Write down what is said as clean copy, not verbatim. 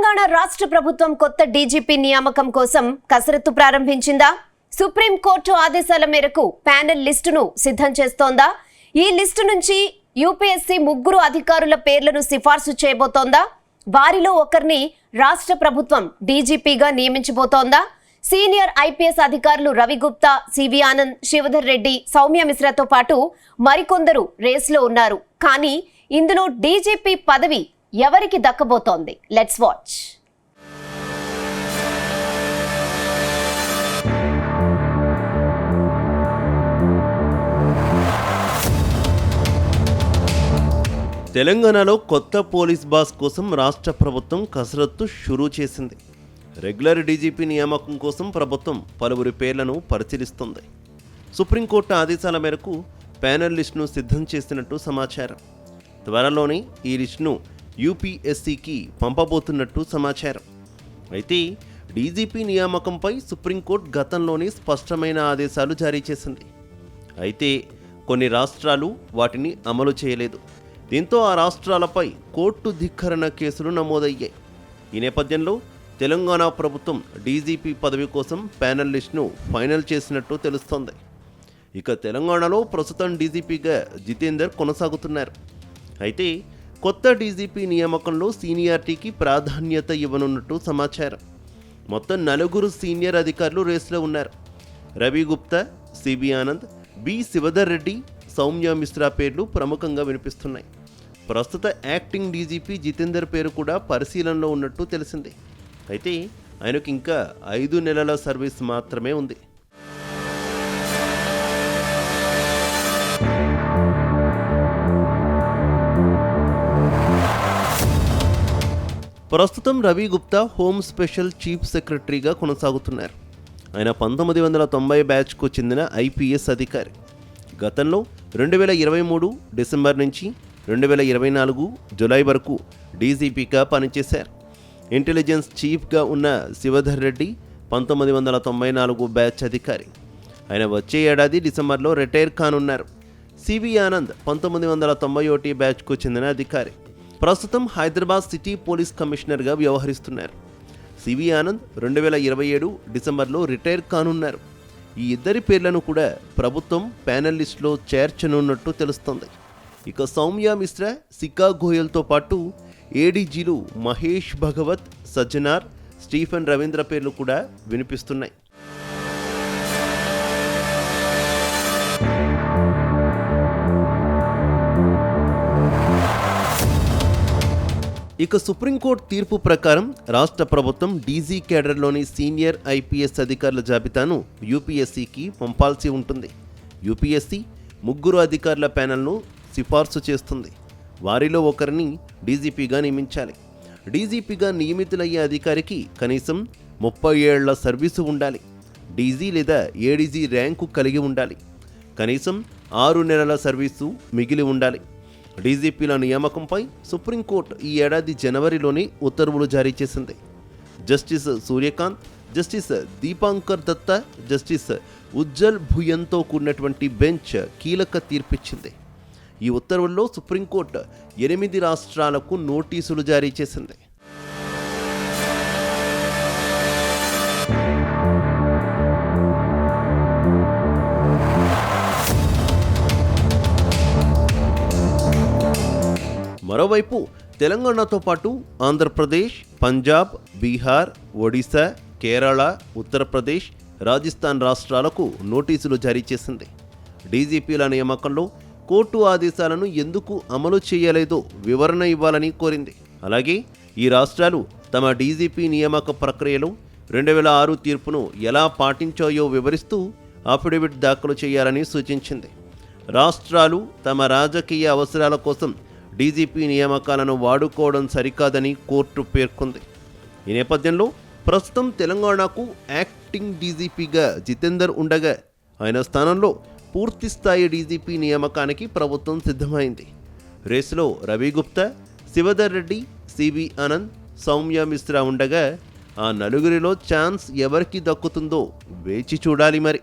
తెలంగాణ రాష్ట్ర ప్రభుత్వం కొత్త డీజీపీ నియామకం కోసం కసరత్తు ప్రారంభించిందా? సుప్రీంకోర్టు ఆదేశాల మేరకు ప్యానెల్ లిస్టును సిద్ధం చేస్తోందా? ఈ లిస్టు నుంచి యూపీఎస్సీ 3 అధికారుల పేర్లను సిఫార్సు చేయబోతోందా? వారిలో ఒకరిని రాష్ట్ర ప్రభుత్వం డీజీపీగా నియమించబోతోందా? సీనియర్ ఐపీఎస్ అధికారులు రవి గుప్తా, సివి ఆనంద్, శివధర్ రెడ్డి, సౌమ్య మిశ్రాతో పాటు మరికొందరు రేస్లో ఉన్నారు. కానీ ఇందులో డీజీపీ పదవి ఎవరికి దక్కబోతోంది? Let's watch. తెలంగాణలో కొత్త పోలీస్ బాస్ కోసం రాష్ట్ర ప్రభుత్వం కసరత్తు షురూ చేసింది. రెగ్యులర్ డీజీపీ నియామకం కోసం ప్రభుత్వం పలువురి పేర్లను పరిశీలిస్తుంది. సుప్రీంకోర్టు ఆదేశాల మేరకు ప్యానెల్ లిస్టును సిద్ధం చేసినట్టు సమాచారం. త్వరలోనే ఈ లిస్టును యూపీఎస్సీకి పంపబోతున్నట్టు సమాచారం. అయితే డీజీపీ నియామకంపై సుప్రీంకోర్టు గతంలోనే స్పష్టమైన ఆదేశాలు జారీ చేసింది. అయితే కొన్ని రాష్ట్రాలు వాటిని అమలు చేయలేదు. దీంతో ఆ రాష్ట్రాలపై కోర్టు ధిక్కరణ కేసులు నమోదయ్యాయి. ఈ నేపథ్యంలో తెలంగాణ ప్రభుత్వం డీజీపీ పదవి కోసం ప్యానెల్ లిస్టును ఫైనల్ చేసినట్టు తెలుస్తోంది. ఇక తెలంగాణలో ప్రస్తుతం డీజీపీగా జితేందర్ కొనసాగుతున్నారు. అయితే కొత్త డీజీపీ నియామకంలో సీనియారిటీకి ప్రాధాన్యత ఇవ్వనున్నట్టు సమాచారం. మొత్తం 4 సీనియర్ అధికారులు రేసులో ఉన్నారు. రవి గుప్తా, సివి ఆనంద్, బి శివధర్ రెడ్డి, సౌమ్య మిశ్రా పేర్లు ప్రముఖంగా వినిపిస్తున్నాయి. ప్రస్తుత యాక్టింగ్ డీజీపీ జితేందర్ పేరు కూడా పరిశీలనలో ఉన్నట్టు తెలిసింది. అయితే ఆయనకు ఇంకా 5 నెలల సర్వీస్ మాత్రమే ఉంది. ప్రస్తుతం Ravi Gupta home special chief సెక్రటరీగా కొనసాగుతున్నారు. ఆయన 1990 బ్యాచ్కు చెందిన ఐపీఎస్ అధికారి. గతంలో 2023 డిసెంబర్ నుంచి 2024 జులై వరకు డీజీపీగా పనిచేశారు. ఇంటెలిజెన్స్ చీఫ్గా ఉన్న శివధర్ రెడ్డి 1994 బ్యాచ్ అధికారి. ఆయన వచ్చే ఏడాది డిసెంబర్లో రిటైర్ కానున్నారు. సివి ఆనంద్ 1991 బ్యాచ్కు చెందిన అధికారి. ప్రస్తుతం హైదరాబాద్ సిటీ పోలీస్ కమిషనర్గా వ్యవహరిస్తున్నారు. సివి ఆనంద్ 2027 డిసెంబర్లో రిటైర్ కానున్నారు. ఈ ఇద్దరి పేర్లను కూడా ప్రభుత్వం ప్యానెల్ లిస్టులో చేర్చనున్నట్టు తెలుస్తోంది. ఇక సౌమ్య మిశ్రా, సికా గోయల్తో పాటు ఏడీజీలు మహేష్ భగవత్, సజ్జనార్, స్టీఫెన్ రవీంద్ర పేర్లు కూడా వినిపిస్తున్నాయి. ఇక సుప్రీంకోర్టు తీర్పు ప్రకారం రాష్ట్ర ప్రభుత్వం డీజీ కేడర్లోని సీనియర్ ఐపీఎస్ అధికారుల జాబితాను యూపీఎస్సీకి పంపాల్సి ఉంటుంది. యూపీఎస్సీ 3 అధికారుల ప్యానెల్ను సిఫార్సు చేస్తుంది. వారిలో ఒకరిని డీజీపీగా నియమించాలి. డీజీపీగా నియమితులయ్యే అధికారికి కనీసం 30 ఏళ్ల సర్వీసు ఉండాలి. డీజీ లేదా ఏడీజీ ర్యాంకు కలిగి ఉండాలి. కనీసం 6 నెలల సర్వీసు మిగిలి ఉండాలి. డీజీపీల నియామకంపై సుప్రీంకోర్టు ఈ ఏడాది జనవరిలోనే ఉత్తర్వులు జారీ చేసింది. Justice Suryakant, justice Dipankar Datta, justice Ujjal భుయన్తో కూడినటువంటి బెంచ్ కీలక తీర్పిచ్చింది. ఈ ఉత్తర్వుల్లో సుప్రీంకోర్టు 8 రాష్ట్రాలకు నోటీసులు జారీ చేసింది. మరోవైపు తెలంగాణతో పాటు ఆంధ్రప్రదేశ్, పంజాబ్, బీహార్, ఒడిశా, కేరళ, ఉత్తరప్రదేశ్, రాజస్థాన్ రాష్ట్రాలకు నోటీసులు జారీ చేసింది. డీజీపీల నియామకంలో కోర్టు ఆదేశాలను ఎందుకు అమలు చేయలేదో వివరణ ఇవ్వాలని కోరింది. అలాగే ఈ రాష్ట్రాలు తమ డీజీపీ నియామక ప్రక్రియలో 2006 తీర్పును ఎలా పాటించాయో వివరిస్తూ అఫిడవిట్ దాఖలు చేయాలని సూచించింది. రాష్ట్రాలు తమ రాజకీయ అవసరాల కోసం డీజీపీ నియామకాలను వాడుకోవడం సరికాదని కోర్టు పేర్కొంది. ఈ నేపథ్యంలో ప్రస్తుతం తెలంగాణకు యాక్టింగ్ డీజీపీగా జితేందర్ ఉండగా ఆయన స్థానంలో పూర్తిస్థాయి డీజీపీ నియామకానికి ప్రభుత్వం సిద్ధమైంది. రేసులో రవి గుప్తా, శివధర్ రెడ్డి, సివి ఆనంద్, సౌమ్య మిశ్రా ఉండగా ఆ 4 ఛాన్స్ ఎవరికి దక్కుతుందో వేచి చూడాలి మరి.